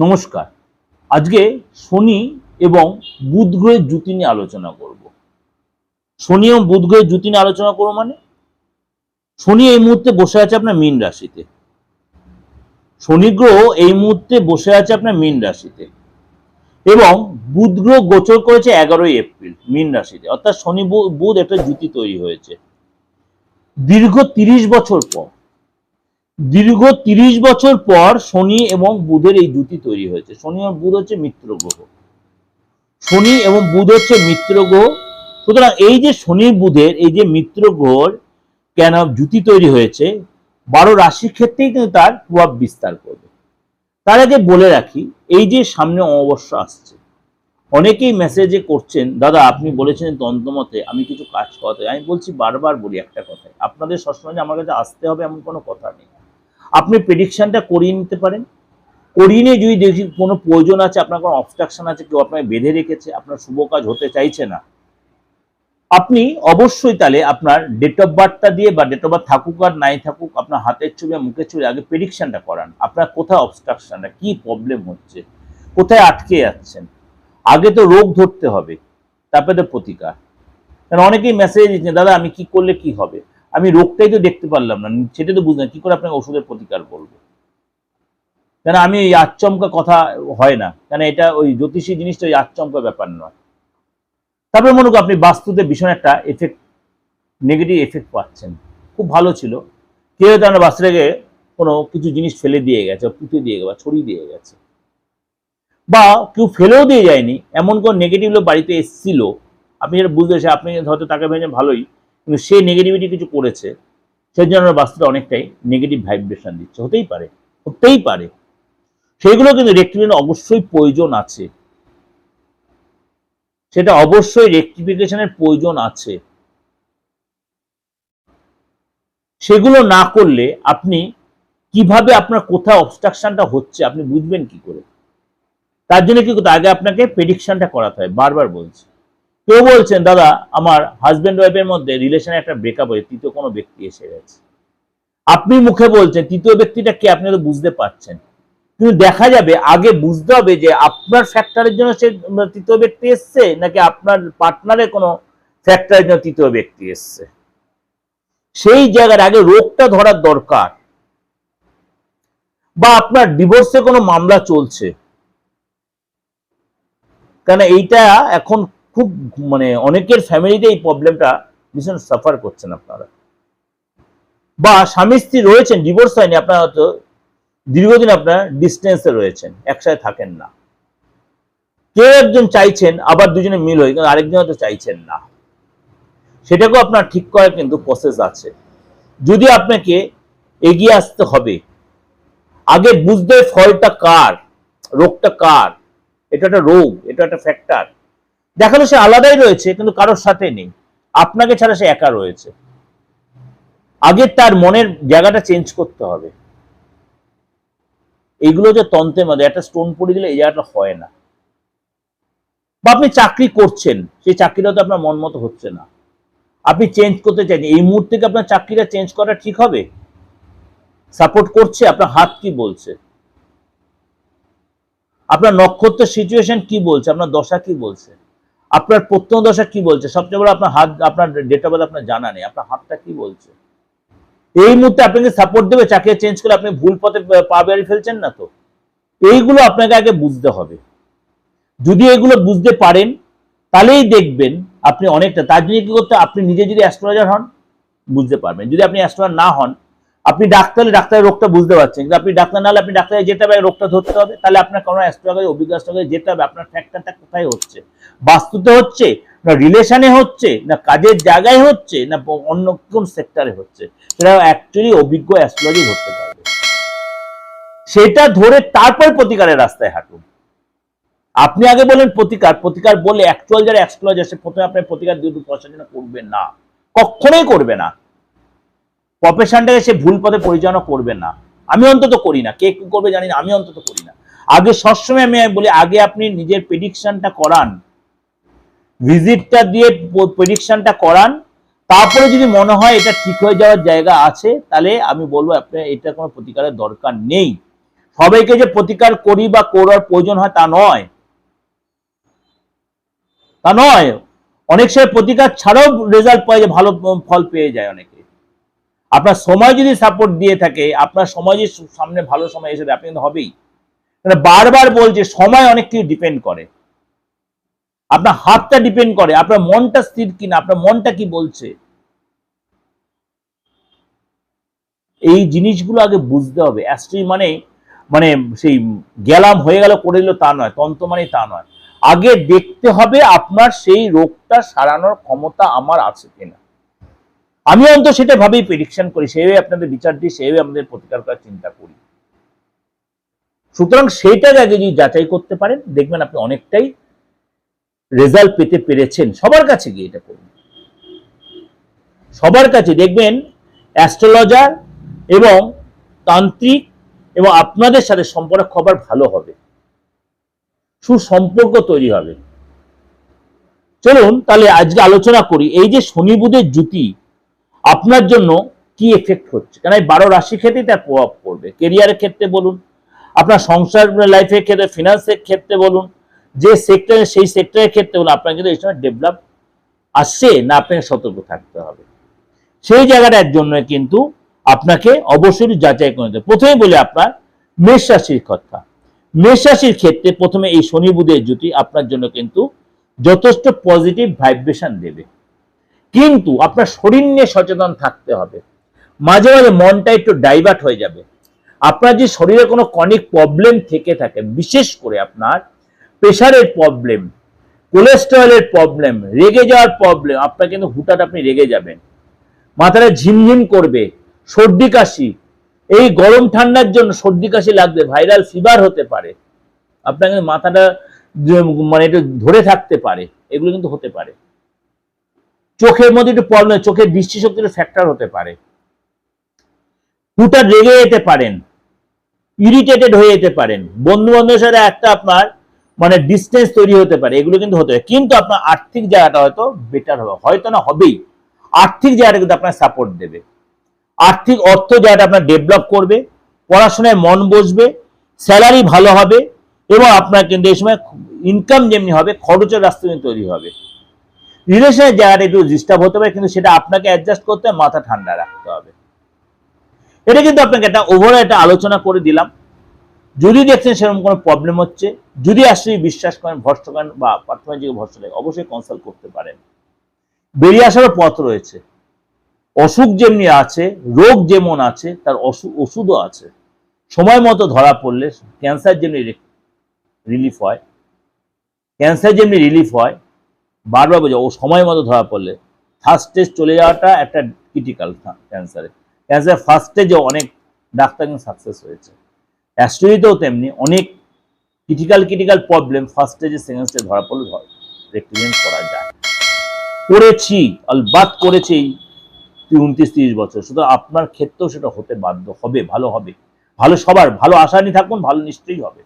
নমস্কার। আজকে শনি এবং বুধ গ্রহের জুতি নিয়ে আলোচনা করব। শনি এবং বুধ গ্রহের জুতি নিয়ে আলোচনা করব মানে শনি এই মুহূর্তে বসে আছে আপনার মীন রাশিতে। শনি গ্রহ এই মুহূর্তে বসে আছে আপনার মীন রাশিতে এবং বুধ গ্রহ গোচর করেছে 11ই এপ্রিল মীন রাশিতে। অর্থাৎ শনি বুধ একটা জুতি তৈরি হয়েছে দীর্ঘ 30 বছর পর। দীর্ঘ 30 বছর পর শনি এবং বুধের এই জুতি তৈরি হয়েছে। শনি এবং বুধ হচ্ছে মিত্র গ্রহ। শনি এবং বুধ হচ্ছে মিত্র গ্রহ। সুতরাং এই যে শনি বুধের এই যে মিত্র গ্রহর কেন জুতি তৈরি হয়েছে 12 রাশির ক্ষেত্রেই কিন্তু তার প্রভাব বিস্তার করবে। তার আগে বলে রাখি, এই যে সামনে অমাবস্যা আসছে, অনেকেই মেসেজে করছেন, দাদা আপনি বলেছেন তন্ত্রমতে আমি কিছু কাজ করতে। আমি বলছি, বারবার বলি একটা কথাই, আপনাদের সবসময় আমার কাছে আসতে হবে এমন কোনো কথা নেই। আপনি প্রেডিকশনটা করিয়ে নিতে পারেন। করিয়ে নিয়ে যদি দেখি কোনো প্রয়োজন আছে, আপনার কোনো অবস্ট্রাকশন আছে, কেউ আপনাকে বেঁধে রেখেছে, আপনার শুভ কাজ হতে চাইছে না, আপনি অবশ্যই তাহলে আপনার ডেট অফ বার্থটা দিয়ে, বা ডেট অফ বার্থ থাকুক আর নাই থাকুক, আপনার হাতের ছবি আর মুখের ছবি আগে প্রেডিকশনটা করান। আপনার কোথায় অবস্ট্রাকশনটা, কি প্রবলেম হচ্ছে, কোথায় আটকে যাচ্ছেন। আগে তো রোগ ধরতে হবে, তারপরে তো প্রতিকার। কারণ অনেকেই মেসেজ দিচ্ছেন, দাদা আমি কি করলে কি হবে, আমি রোগটাই তো দেখতে পারলাম না, সেটা তো বুঝলাম, কি করে আপনাকে ওষুধের প্রতিকার বলবো। কেন আমি এই আচমকা কথা হয় না, কেন এটা ওই জ্যোতিষী জিনিসটা ওই আচমকা ব্যাপার নয়। তারপরে মনে করেন আপনি বাস্তুতে ভীষণ একটা এফেক্ট, নেগেটিভ এফেক্ট পাচ্ছেন, খুব ভালো ছিল, কেউ হয়তো আপনার বাস্তুটাকে কোনো কিছু জিনিস ফেলে দিয়ে গেছে, পুঁতে দিয়ে গেছে, ছড়িয়ে দিয়ে গেছে, বা কেউ ফেলেও দিয়ে যায়নি, এমন কোন নেগেটিভ লোক বাড়িতে এসেছিল, আপনি যেটা বুঝতে পারছেন, আপনি হয়তো তাকে ভেবেছেন ভালোই, কিন্তু সে নেগেটিভিটি কিছু করেছে, সেই জন্য বাস্তুটা অনেকটাই নেগেটিভ ভাইব্রেশন দিচ্ছে। হতেই পারে, হতেই পারে। সেগুলো কিন্তু রেক্টিফিকেশন অবশ্যই প্রয়োজন আছে, সেটা অবশ্যই রেক্টিফিকেশনের প্রয়োজন আছে। সেগুলো না করলে আপনি কিভাবে আপনার কোথায় অবস্ট্রাকশনটা হচ্ছে আপনি বুঝবেন কি করে? তার জন্য কি করতে, আগে আপনাকে প্রেডিকশনটা করাতে হয়। বারবার বলছি, কেউ বলছেন দাদা আমার হাজব্যান্ড ওয়াইফের মধ্যে রিলেশনে একটা ব্রেকআপ হয়ে তৃতীয় কোনো ব্যক্তি এসে গেছে। আপনি মুখে বলছেন, তৃতীয় ব্যক্তিটা কে আপনি তো বুঝতে পারছেন, কিন্তু দেখা যাবে আগে বুঝতে হবে যে আপনার ফ্যাক্টরের জন্য সে তৃতীয় ব্যক্তি এসছে, নাকি আপনার পার্টনারের কোনো ফ্যাক্টরের জন্য তৃতীয় ব্যক্তি এসছে। সেই জায়গার আগে রোগটা ধরার দরকার। বা আপনার ডিভোর্সে কোনো মামলা চলছে, কারণ এইটা এখন খুব অনেকের ফ্যামিলিতে এই প্রবলেমটা ভীষণ সাফার করছেন আপনারা। বা স্বামী স্ত্রী রয়েছেন, ডিভোর্স হয়নি, আপনারা হয়তো দীর্ঘদিন আপনার ডিস্টেন্সে রয়েছেন, একসাথে থাকেন না, কেউ একজন চাইছেন আবার দুজনে মিল হয়ে, কিন্তু আরেকজন হয়তো চাইছেন না। সেটাকেও আপনার ঠিক করার কিন্তু প্রসেস আছে। যদি আপনাকে এগিয়ে আসতে হবে, আগে বুঝতে ফলটা কার, রোগটা কার। এটা একটা রোগ, এটা একটা ফ্যাক্টর। দেখালো সে আলাদাই রয়েছে, কিন্তু কারোর সাথে নেই, আপনাকে ছাড়া সে একা রয়েছে। আগে তার মনের জায়গাটা চেঞ্জ করতে হবে। এইগুলো যে তন্ত্রের মধ্যে একটা স্টোন পড়ে দিলে এই জায়গাটা হয় না। বা আপনি চাকরি করছেন, সেই চাকরিটা তো আপনার মন মতো হচ্ছে না, আপনি চেঞ্জ করতে চাইছেন, এই মুহূর্তে কি আপনার চাকরিটা চেঞ্জ করা ঠিক হবে? সাপোর্ট করছে? আপনার হাত কি বলছে? আপনার নক্ষত্র সিচুয়েশন কি বলছে? আপনার দশা কি বলছে? আপনার প্রত্যন্ত দশা কি বলছে? সবচেয়ে বড়, আপনার হাত, আপনার ডেট অফ বার্থ আপনার জানা নেই, আপনার হাতটা কি বলছে? এই মুহূর্তে আপনাকে সাপোর্ট দেবে, চাকরি চেঞ্জ করে আপনি ভুল পথে পা বেরিয়ে ফেলছেন না তো? এইগুলো আপনাকে আগে বুঝতে হবে। যদি এগুলো বুঝতে পারেন তাহলেই দেখবেন আপনি অনেকটা। তার জন্য কি করতে, আপনি নিজে যদি অ্যাস্ট্রোলজার হন বুঝতে পারবেন। যদি আপনি অ্যাস্ট্রোলজার না হন, আপনি ডাক্তার হলে ডাক্তারের রোগটা বুঝতে পারছেন, কিন্তু আপনি ডাক্তার না হলে আপনি ডাক্তারে যেতে হবে, রোগটা ধরতে হবে। তাহলে আপনার কোনো অ্যাস্ট্রোলজার, অভিজ্ঞ অ্যাস্ট্রোলজার যেতে হবে, আপনার ফ্যাক্টরটা কোথায় হচ্ছে, বাস্তুতে হচ্ছে না রিলেশনে হচ্ছে, না কাজের জায়গায় হচ্ছে, না অন্য কোন সেক্টরে হচ্ছে, সেটা অ্যাকচুয়ালি অভিজ্ঞ অ্যাস্ট্রোলজি ধরতে পারবে। সেটা ধরে তারপর প্রতিকারের রাস্তায় হাঁটুন। আপনি আগে বলেন প্রতিকার, প্রতিকার বলে অ্যাকচুয়াল যারা অ্যাস্ট্রোলজার সে প্রথমে আপনার প্রতিকার দিয়ে পয়সার জন্য করবেন না, কখনোই করবে না। প্রফেশনটাকে সে ভুল পথে পরিচালনা করবে না। আমি অন্তত করি না, কে কি করবে জানি না, আমি অন্তত করি না। আগে সবসময় আমি বলি, আগে আপনি নিজের প্রেডিকশনটা করান, ভিজিটটা দিয়ে প্রেডিকশনটা করান, তারপরে যদি মনে হয় এটা ঠিক হয়ে যাওয়ার জায়গা আছে, তাহলে আমি বলবো আপনার এটা কোনো প্রতিকারের দরকার নেই। সবাইকে যে প্রতিকার করি বা করার প্রয়োজন হয় তা নয়, তা নয়। অনেক সময় প্রতিকার ছাড়াও রেজাল্ট পাওয়া যায়, ভালো ফল পেয়ে যায় অনেকে। আপনার সময় যদি সাপোর্ট দিয়ে থাকে, আপনার সময় যে সামনে ভালো সময় এসে আপনি কিন্তু হবেই। বারবার বলছে সময় অনেক কিছু ডিপেন্ড করে, আপনার হাতটা ডিপেন্ড করে, আপনার মনটা স্থির কিনা, আপনার মনটা কি বলছে, এই জিনিসগুলো আগে বুঝতে হবে। অ্যাস্ট্রোলজি মানে মানে সেই গেলাম হয়ে গেল করে দিল তা নয়, তন্ত্র মানে তা নয়। আগে দেখতে হবে আপনার সেই রোগটা সারানোর ক্ষমতা আমার আছে কিনা। আমি অন্তত সেটা ভাবেই প্রেডিকশন করি, সেইভাবে আপনাদের বিচার দিই, সেইভাবে আমাদের প্রতিকার করার চিন্তা করি। সুতরাং সেইটার আগে যদি যাচাই করতে পারেন, দেখবেন আপনি অনেকটাই রেজাল্ট পেতে পেরেছেন। সবার কাছে গিয়ে এটা করুন, সবার কাছে দেখবেন অ্যাস্ট্রোলজার এবং তান্ত্রিক এবং আপনাদের সাথে সম্পর্ক খবর ভালো হবে, সুসম্পর্ক তৈরি হবে। চলুন তাহলে আজকে আলোচনা করি এই যে শনি বুধের জুতি আপনার জন্য কি এফেক্ট হচ্ছে। কারণ এই 12 রাশির ক্ষেত্রে তার প্রভাব পড়বে। কেরিয়ারের ক্ষেত্রে বলুন, আপনার সংসার লাইফের ক্ষেত্রে, ফিনান্সের ক্ষেত্রে বলুন, যে সেক্টরে সেই সেক্টরের ক্ষেত্রে বলুন, আপনার কিন্তু এই সময় ডেভেলপ আসছে না, আপনাকে সতর্ক থাকতে হবে। সেই জায়গাটার জন্য কিন্তু আপনাকে অবশ্যই যাচাই করে নিতে। প্রথমে বলি আপনার মেষ রাশির কথা। মেষ রাশির ক্ষেত্রে প্রথমে এই শনি বুধের জুটি আপনার জন্য কিন্তু যথেষ্ট পজিটিভ ভাইব্রেশন দেবে, কিন্তু আপনার শরীর নিয়ে সচেতন থাকতে হবে। মাঝে মাঝে মনটা একটু ডাইভার্ট হয়ে যাবে। আপনার যে শরীরে কোনো ক্রনিক প্রবলেম থেকে থাকে, বিশেষ করে আপনার প্রেশারের প্রবলেম, কোলেস্টেরলের প্রবলেম, রেগে যাওয়ার প্রবলেম, আপনার কিন্তু হুটহাট আপনি রেগে যাবেন, মাথাটা ঝিমঝিম করবে, সর্দি কাশি, এই গরম ঠান্ডার জন্য সর্দি কাশি লাগবে, ভাইরাল ফিভার হতে পারে, আপনার কিন্তু মাথাটা মানে একটু ধরে থাকতে পারে, এগুলো কিন্তু হতে পারে। চোখের মধ্যে একটু প্রবলেম, চোখের দৃষ্টিশক্তির ফ্যাক্টর হতে পারে, হুটহাট রেগে যেতে পারেন, ইরিটেটেড হয়ে যেতে পারেন, বন্ধু বান্ধবের সাথে একটা আপনার মানে ডিস্টেন্স তৈরি হতে পারে, এগুলো কিন্তু হতে পারে। কিন্তু আপনার আর্থিক জায়গাটা হয়তো বেটার হবে, হয়তো না হবেই। আর্থিক জায়গাটা কিন্তু আপনার সাপোর্ট দেবে, আর্থিক অর্থ জায়গাটা আপনার ডেভেলপ করবে, পড়াশোনায় মন বসবে, স্যালারি ভালো হবে, এবং আপনার কিন্তু এই সময় ইনকাম যেমনি হবে, খরচের রাস্তা তৈরি হবে। রিলেশনের জায়গাটা একটু ডিস্টার্ব হতে পারে, কিন্তু সেটা আপনাকে অ্যাডজাস্ট করতে হবে, মাথা ঠান্ডা রাখতে হবে। এটা কিন্তু আপনাকে একটা ওভারঅল একটা আলোচনা করে দিলাম। যদি দেখছেন সেরকম কোনো প্রবলেম হচ্ছে, যদি আসলে বিশ্বাস করেন, ভরসা করেন বা প্রাথমিক ভরসা লাগে, অবশ্যই কনসাল্ট করতে পারেন। বেরিয়ে আসারও পথ রয়েছে। অসুখ যেমনি আছে, রোগ যেমন আছে, তার ওষুধও আছে। সময় মতো ধরা পড়লে ক্যান্সার যেমনি রিলিফ হয়, ক্যান্সার যেমনি রিলিফ হয়, বারবার বোঝা, ও সময় মতো ধরা পড়লে ফার্স্ট স্টেজ চলে যাওয়াটা একটা ক্রিটিক্যাল। ক্যান্সারে ফার্স্ট স্টেজে অনেক ডাক্তার কিন্তু সাকসেস হয়েছে। অ্যাস্ট্রোলজিতেও তেমনি অনেক ক্রিটিক্যাল প্রবলেম ফার্স্ট স্টেজে সেকেন্ড স্টেজ ধরা পড়লে রেক্টিফিকেশন করা যায়। করেছি, অলবাত করেছি 29-30 বছর। সুতরাং আপনার ক্ষেত্রেও সেটা হতে বাধ্য হবে, ভালো হবে, ভালো সবার ভালো আশা নিয়ে থাকুন, ভালো নিশ্চয়ই হবে।